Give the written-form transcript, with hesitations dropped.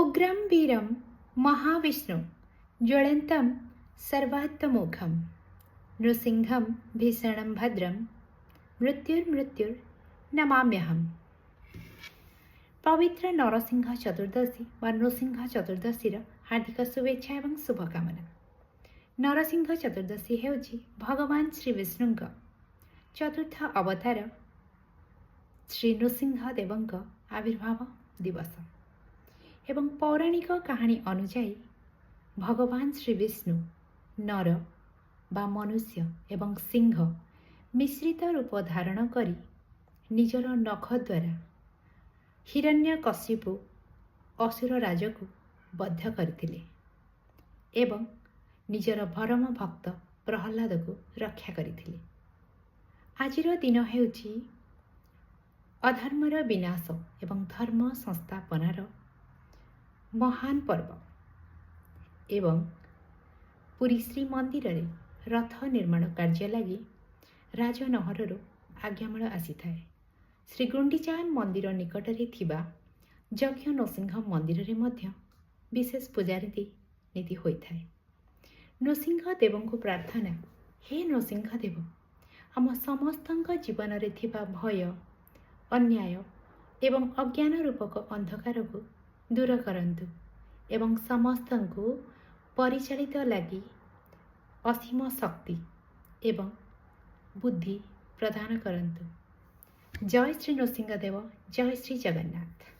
उग्रं वीरं महाविष्णु ज्वलन्तं सर्वात्तमोघं नृसिंहं भीषणं भद्रं मृत्युर्नमाम्यहम्। पवित्र नरसिंह चतुर्दशी व नृसिंह चतुर्दशीर हार्दिक शुभेच्छा एवं शुभकामना। नरसिंह चतुर्दशी हेउछि भगवान श्री विष्णुंक चतुर्थ अवतार श्री नृसिंह देवंक आविर्भाव दिवस एवं पौराणिक कहानी अनुसार भगवान श्री विष्णु नर बा मनुष्य एवं सिंह मिश्रित रूप धारण करी निजर नख द्वारा हिरण्यकशिपु असुर राज को बद्ध करथिले एवं निजर परम भक्त प्रहलाद को रक्षा करथिले। आजिर दिन हेउछि अधर्मर विनाश एवं धर्म संस्थापनार महान पर्व एवं पुरी श्री मंदिर रे रथ निर्माण कार्य लगी राजनहरर आज्ञामाल आसी थाए। श्री गुंडीचा मंदिर निकटरे थिबा यज्ञ नृसिंह मंदिर रे मध्य विशेष पूजारीति नीति होइथाए। नृसिंह देव को प्रार्थना, हे नृसिंह देव आम समस्तंक जीवन रे थिबा भय अन्याय एवं अज्ञान रूपक अंधकार को दूर करंतु एवं समस्तंको परिचालित लगी असीम शक्ति एवं बुद्धि प्रदान करंतु। जय श्री नृसिंह देव, जय श्री जगन्नाथ।